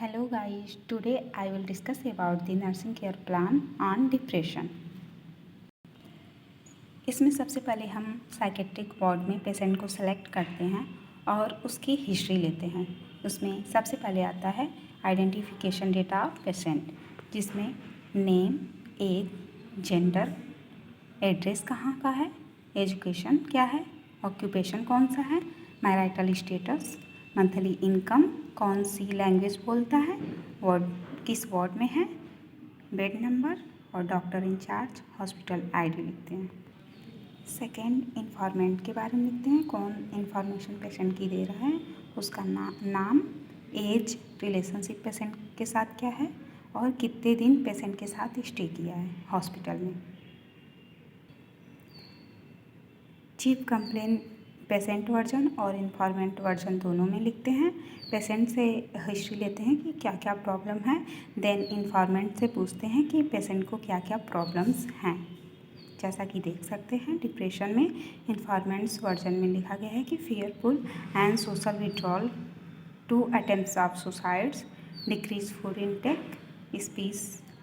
Hello guys, today I will discuss about the nursing care plan on depression. इसमें सबसे पहले हम psychiatric ward में पेशेंट को सेलेक्ट करते हैं और उसकी हिस्ट्री लेते हैं। उसमें सबसे पहले आता है आइडेंटिफिकेशन डेटा ऑफ पेशेंट, जिसमें नेम, एज, जेंडर, एड्रेस कहाँ का है, एजुकेशन क्या है, ऑक्यूपेशन कौन सा है, मैरिटल स्टेटस, मंथली इनकम, कौन सी लैंग्वेज बोलता है, वार्ड किस वार्ड में है, बेड नंबर और डॉक्टर इंचार्ज, हॉस्पिटल आईडी लिखते हैं। सेकेंड, इन्फॉर्मेंट के बारे में लिखते हैं, कौन इन्फॉर्मेशन पेशेंट की दे रहा है, उसका नाम, एज, रिलेशनशिप पेशेंट के साथ क्या है और कितने दिन पेशेंट के साथ स्टे किया है हॉस्पिटल में। चीफ कंप्लेन पेशेंट वर्जन और इन्फॉर्मेंट वर्जन दोनों में लिखते हैं। पेशेंट से हिस्ट्री लेते हैं कि क्या क्या प्रॉब्लम है, देन इन्फॉर्मेंट से पूछते हैं कि पेशेंट को क्या क्या प्रॉब्लम्स हैं। जैसा कि देख सकते हैं डिप्रेशन में इन्फॉर्मेंट्स वर्जन में लिखा गया है कि fearful and social withdrawal, 2 attempts of suicides, decrease food intake, speech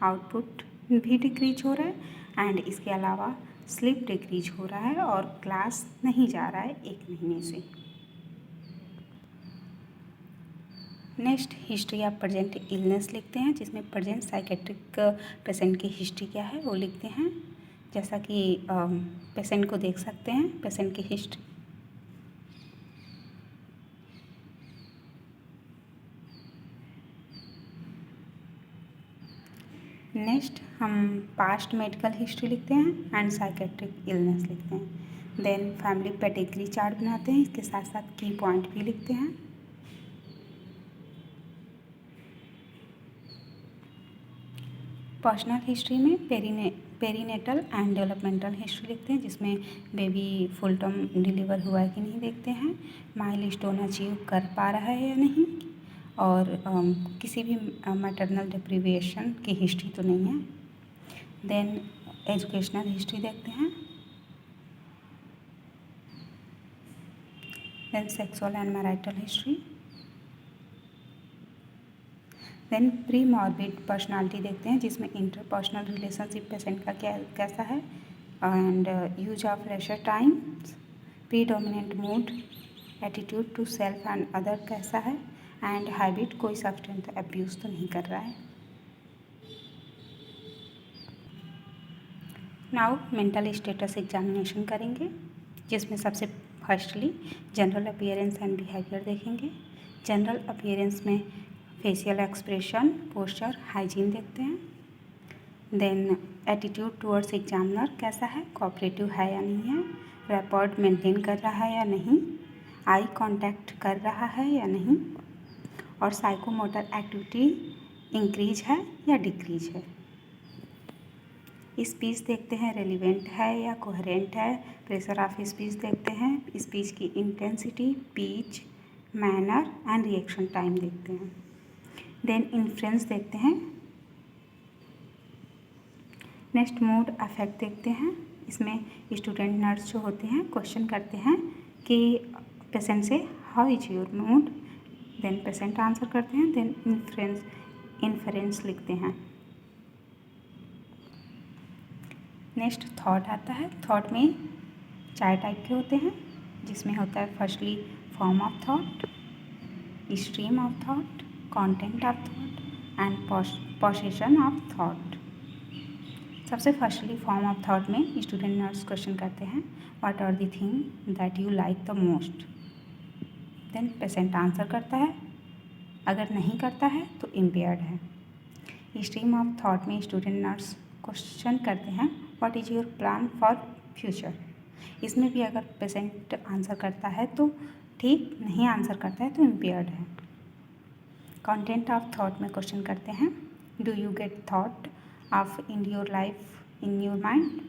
output भी डिक्रीज हो रहा है एंड इसके अलावा स्लीप डिक्रीज हो रहा है और क्लास नहीं जा रहा है 1 महीने से। Next, history of present illness लिखते हैं, जिसमें प्रेजेंट साइकेट्रिक पेशेंट की हिस्ट्री क्या है वो लिखते हैं। जैसा कि पेशेंट को देख सकते हैं, पेशेंट की हिस्ट्री। नेक्स्ट, हम पास्ट मेडिकल हिस्ट्री लिखते हैं एंड साइकेट्रिक इलनेस लिखते हैं। देन फैमिली पेडिग्री चार्ट बनाते हैं, इसके साथ साथ की पॉइंट भी लिखते हैं। पर्सनल हिस्ट्री में पेरीनेटल एंड डेवलपमेंटल हिस्ट्री लिखते हैं, जिसमें बेबी फुल टर्म डिलीवर हुआ है कि नहीं देखते हैं, माइलस्टोन अचीव कर पा रहा है या नहीं, और किसी भी मैटरनल डिप्रीविएशन की हिस्ट्री तो नहीं है। देन एजुकेशनल हिस्ट्री देखते हैं। Then sexual and marital history. Then premorbid personality देखते हैं, जिसमें इंटरपर्सनल रिलेशनशिप पेशेंट का कैसा है and use of leisure time, predominant mood, attitude to self and other कैसा है एंड हैबिट, कोई सब्सटेंस अब्यूज़ तो नहीं कर रहा है। नाउ मेंटल स्टेटस एग्जामिनेशन करेंगे, जिसमें सबसे firstly general appearance and behaviour देखेंगे। जनरल अपीयरेंस में फेशियल एक्सप्रेशन, पोस्चर, हाइजीन देखते हैं। देन एटीट्यूड टुवर्ड्स एग्जामिनर कैसा है, कोऑपरेटिव है या नहीं है, रैपर्ड मेंटेन कर रहा है या नहीं, आई कांटेक्ट कर रहा है या नहीं, और साइकोमोटर एक्टिविटी इंक्रीज है या डिक्रीज है। स्पीच देखते हैं, रेलिवेंट है या कोहेरेंट है, प्रेशर ऑफ स्पीच देखते हैं, स्पीच की intensity, pitch, manner and reaction time देखते हैं। देन इन्फ्लुएंस देखते हैं। नेक्स्ट, मूड अफेक्ट देखते हैं, इसमें स्टूडेंट नर्स जो होते हैं क्वेश्चन करते हैं कि पेशेंट से how is your mood, then patient answer करते हैं, देन इन्फरेंस लिखते हैं। नेक्स्ट, थॉट आता है। थॉट में 4 टाइप के होते हैं, जिसमें होता है firstly form of thought, stream of thought, content of thought and position of thought. सबसे फर्स्टली फॉर्म ऑफ थॉट में स्टूडेंट नर्स क्वेश्चन करते हैं what are the thing that you like the most, then patient answer करता है, अगर नहीं करता है तो इम्पेयर्ड है। स्ट्रीम ऑफ थॉट में स्टूडेंट नर्स क्वेश्चन करते हैं what is your plan for future, इसमें भी अगर पेशेंट आंसर करता है तो ठीक, नहीं आंसर करता है तो इम्पेयर्ड है। कंटेंट ऑफ थॉट में क्वेश्चन करते हैं do you get thought of in your life in your mind,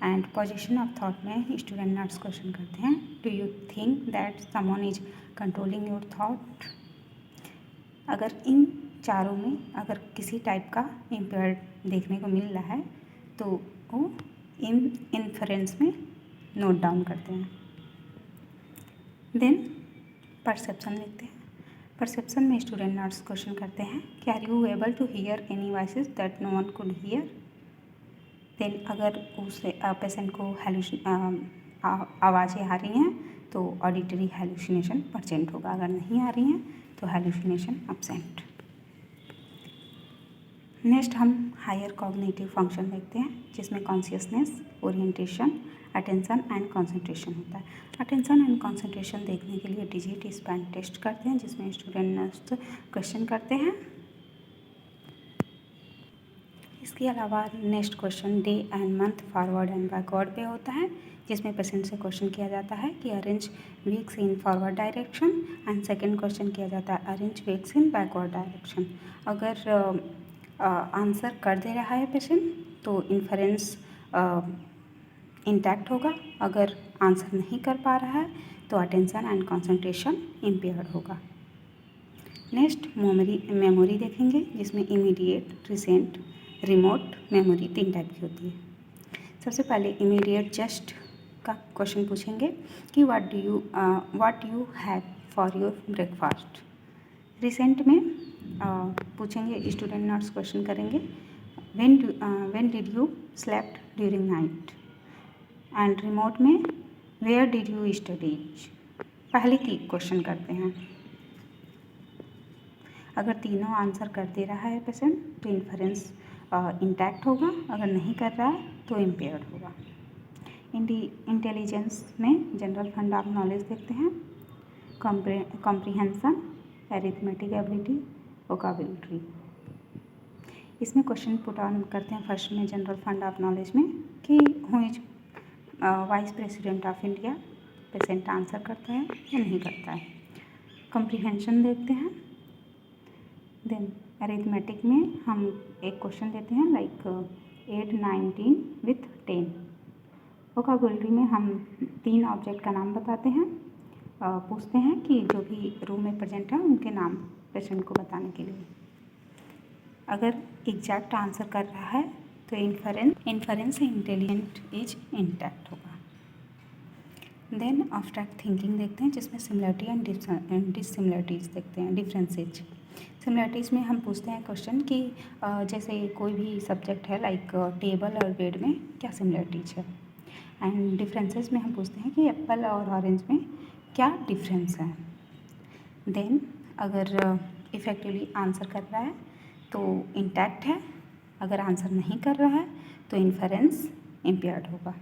and position of thought में स्टूडेंट नर्स क्वेश्चन करते हैं do you think that someone is controlling your thought. अगर इन चारों में अगर किसी टाइप का इम्पेयर्ड देखने को मिल रहा है तो वो इन्फरेंस में नोट डाउन करते हैं। देन परसेप्शन लिखते हैं। परसेप्शन में स्टूडेंट नर्स क्वेश्चन करते हैं कि are you able to hear any voices that no one could hear. Then अगर उस पेशेंट को आवाज़ें आ रही हैं तो ऑडिटरी हेलुसिनेशन परसेंट होगा, अगर नहीं आ रही हैं तो हेलुसिनेशन एब्सेंट। नेक्स्ट हम हायर कॉग्निटिव फंक्शन देखते हैं जिसमें consciousness, orientation, attention and concentration होता है। अटेंशन एंड कंसंट्रेशन देखने के लिए डिजिट स्पैन टेस्ट करते हैं जिसमें स्टूडेंट नर्स क्वेश्चन करते हैं। इसके अलावा next question day and month forward and backward पे होता है जिसमें पेशेंट से क्वेश्चन किया जाता है कि arrange weeks in forward direction and second question किया जाता है arrange weeks in backward direction. अगर आंसर कर दे रहा है पेशेंट तो इन्फरेंस इंटैक्ट होगा, अगर आंसर नहीं कर पा रहा है तो अटेंशन एंड कंसंट्रेशन इम्पेयर्ड होगा। नेक्स्ट मेमोरी देखेंगे जिसमें immediate, recent, remote memory 3 type की होती है। सबसे पहले इमीडिएट जस्ट का क्वेश्चन पूछेंगे कि what you have for your breakfast. Recent में पूछेंगे, स्टूडेंट नर्स क्वेश्चन करेंगे when did you slept during night. And remote में वेयर डिड यू स्टडी। पहले की क्वेश्चन करते हैं। अगर तीनों आंसर कर दे रहा है पेशेंट तो इन्फरेंस इंटैक्ट होगा, अगर नहीं कर रहा है तो इम्पेयर्ड होगा। इंटेलिजेंस में जनरल फंड ऑफ नॉलेज देखते हैं, कॉम्प्रिहेंशन, एरिथमेटिक एबिलिटी, वोकाबुलरी। इसमें क्वेश्चन पुट ऑन करते हैं फर्स्ट में जनरल फंड ऑफ नॉलेज में कि who is vice president of India. Patient answer करता है या नहीं करता है। कॉम्प्रिहेंशन देखते हैं। देन अरिथमेटिक में हम एक क्वेश्चन देते हैं लाइक 8, 19 विथ 10। वोकाबुलरी में हम 3 ऑब्जेक्ट का नाम बताते हैं, पूछते हैं कि जो भी रूम में प्रेजेंट है उनके नाम पेशेंट को बताने के लिए। अगर एग्जैक्ट आंसर कर रहा है तो इन्फरेंस इंटेलिजेंट इज इंटैक्ट होगा। देन अब्स्ट्रैक्ट थिंकिंग देखते हैं जिसमें सिमिलरिटी एंड डिससिमिलरिटीज़ देखते हैं, डिफरेंसेज। सिमिलरिटीज़ में हम पूछते हैं क्वेश्चन कि जैसे कोई भी सब्जेक्ट है लाइक टेबल और बेड में क्या सिमिलरिटीज है। एंड डिफरेंसेस में हम पूछते हैं कि एप्पल और ऑरेंज में क्या डिफरेंस है। देन अगर इफ़ेक्टिवली आंसर कर रहा है तो इंटैक्ट है, अगर आंसर नहीं कर रहा है तो इन्फरेंस इम्पेयर्ड होगा।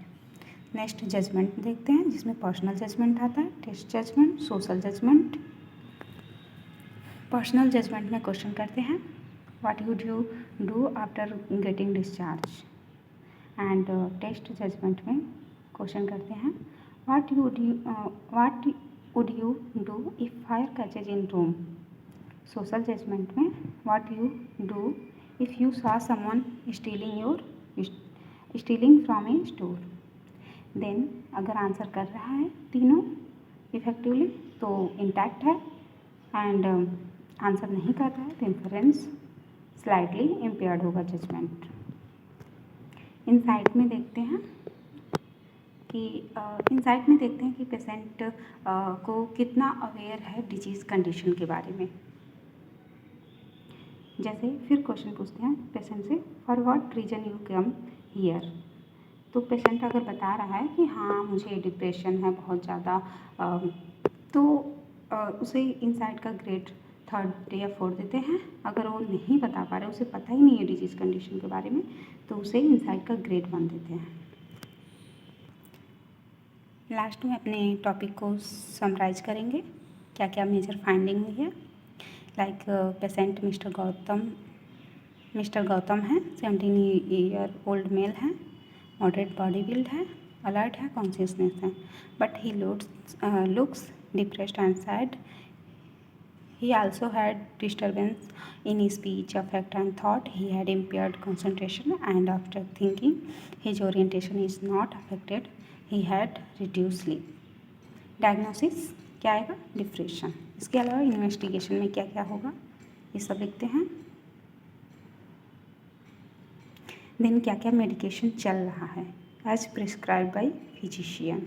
नेक्स्ट जजमेंट देखते हैं जिसमें पर्सनल जजमेंट आता है, test judgement, social judgement. Personal judgement में क्वेश्चन करते हैं what would you do after getting discharge. And test judgement में क्वेश्चन करते हैं what would you do if fire catches in room. Social judgement में what you do if you saw someone stealing from a store. Then अगर answer कर रहा है तीनों effectively तो इंटैक्ट है, एंड आंसर नहीं कर रहा है तो इन्फरेंस स्लाइटली इम्पेयर्ड होगा जजमेंट। इनसाइट में देखते हैं कि पेशेंट को कितना अवेयर है डिजीज़ कंडीशन के बारे में। जैसे फिर क्वेश्चन पूछते हैं पेशेंट से for what reason you come here. तो पेशेंट अगर बता रहा है कि हाँ मुझे डिप्रेशन है बहुत ज़्यादा, तो उसे इनसाइट का ग्रेड 3rd या 4th देते हैं। अगर वो नहीं बता पा रहे, उसे पता ही नहीं है डिजीज़ कंडीशन के बारे में, तो उसे इनसाइट का ग्रेड 1 देते हैं। लास्ट में अपने टॉपिक को समराइज करेंगे क्या क्या मेजर फाइंडिंग हुई है। लाइक पेशेंट मिस्टर गौतम है, 17 ईयर ओल्ड मेल है, मॉडरेट बॉडी बिल्ड है, अलर्ट है, कॉन्शियसनेस है, but he looks depressed and sad. He also had disturbance in speech, affect and thought. He had impaired concentration and after thinking his orientation is not affected. He had reduced sleep. Diagnosis क्या आएगा? Depression. इसके अलावा investigation में क्या क्या होगा ये सब लिखते हैं। देन क्या क्या मेडिकेशन चल रहा है as prescribe by physician.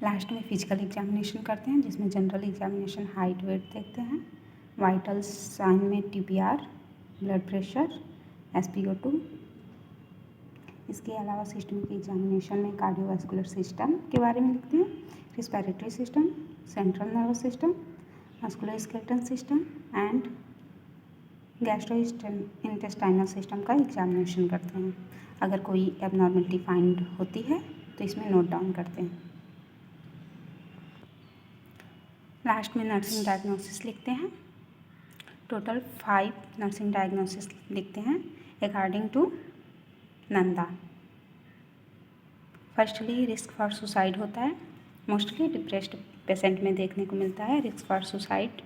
Last में फिजिकल एग्जामिनेशन करते हैं, जिसमें जनरल एग्जामिनेशन हाइट वेट देखते हैं, वाइटल साइन में TPR, ब्लड प्रेशर, SpO2। इसके अलावा सिस्टमिक एग्जामिनेशन में कार्डियोवास्कुलर सिस्टम के बारे में लिखते हैं, respiratory system, central nervous system, musculoskeletal system and gastrointestinal system का एग्जामिनेशन करते हैं। अगर कोई एबनॉर्मलिटी फाइंड होती है तो इसमें नोट डाउन करते हैं। लास्ट में नर्सिंग डायग्नोसिस लिखते हैं। टोटल 5 नर्सिंग डायग्नोसिस लिखते हैं according to NANDA. Firstly risk for suicide होता है, मोस्टली डिप्रेस्ड पेशेंट में देखने को मिलता है risk for suicide.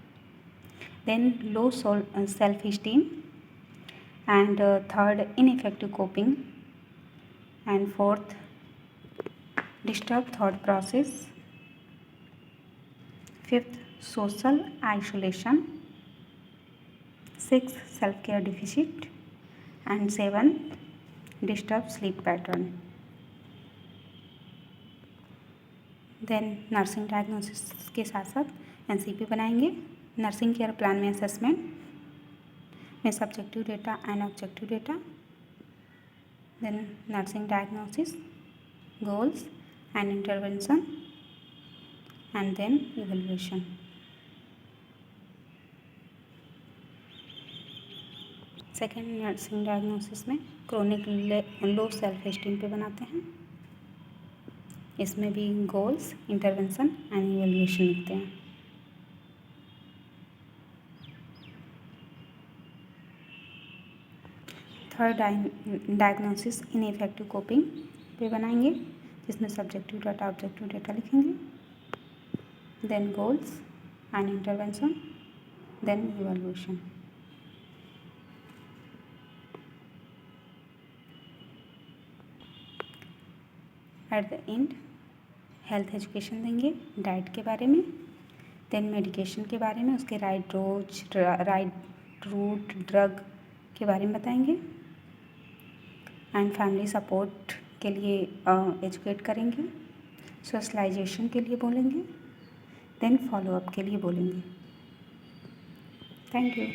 Then low self esteem and third ineffective coping and fourth disturb thought process, fifth social isolation, six self care deficit and seven disturb sleep pattern. Then nursing diagnosis के साथ साथ NCP बनाएंगे। Nursing care plan में assessment में subjective data and objective data, then nursing diagnosis, goals and intervention and then evaluation. Second nursing diagnosis में chronic low self esteem पे बनाते हैं, इसमें भी गोल्स, इंटरवेंशन एंड इवैल्यूएशन लिखते हैं। थर्ड डायग्नोसिस इनइफेक्टिव कोपिंग पे बनाएंगे, जिसमें सब्जेक्टिव डाटा ऑब्जेक्टिव डेटा लिखेंगे, then goals and intervention, then evaluation. At the end health education देंगे डाइट के बारे में, देन मेडिकेशन के बारे में, उसके right dose, right route, drug के बारे में बताएंगे एंड फैमिली सपोर्ट के लिए एजुकेट करेंगे, सोशलाइजेशन के लिए बोलेंगे, देन फॉलोअप के लिए बोलेंगे। Thank you.